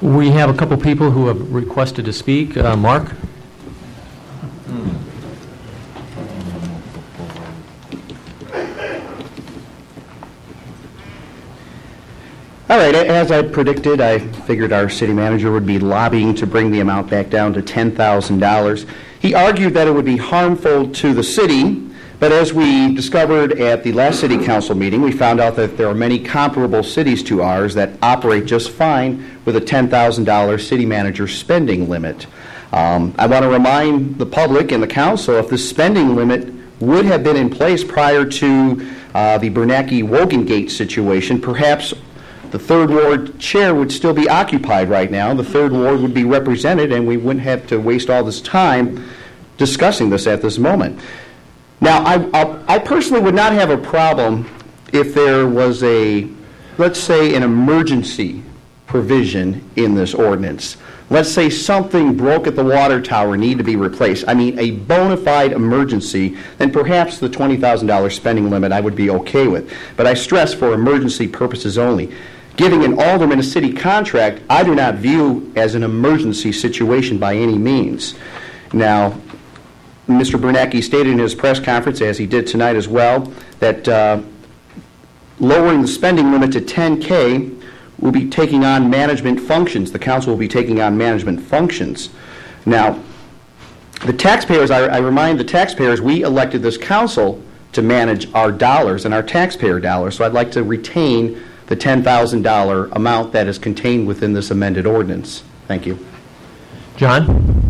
We have a couple people who have requested to speak. Mark? All right, as I predicted, I figured our city manager would be lobbying to bring the amount back down to $10,000. He argued that it would be harmful to the city, but as we discovered at the last city council meeting, we found out that there are many comparable cities to ours that operate just fine with a $10,000 city manager spending limit. I want to remind the public and the council, if the spending limit would have been in place prior to the Bernanke-Wogengate situation, perhaps the Third Ward chair would still be occupied right now. The Third Ward would be represented, and we wouldn't have to waste all this time discussing this at this moment. Now, I personally would not have a problem if there was let's say, an emergency provision in this ordinance. Let's say something broke at the water tower, need to be replaced. I mean, a bona fide emergency, then perhaps the $20,000 spending limit I would be okay with. But I stress for emergency purposes only. Giving an alderman a city contract, I do not view as an emergency situation by any means. Now, Mr. Bernanke stated in his press conference, as he did tonight as well, that lowering the spending limit to $10K will be taking on management functions. The council will be taking on management functions. Now, the taxpayers, I remind the taxpayers, we elected this council to manage our dollars and our taxpayer dollars, so I'd like to retain the $10,000 amount that is contained within this amended ordinance. Thank you. John?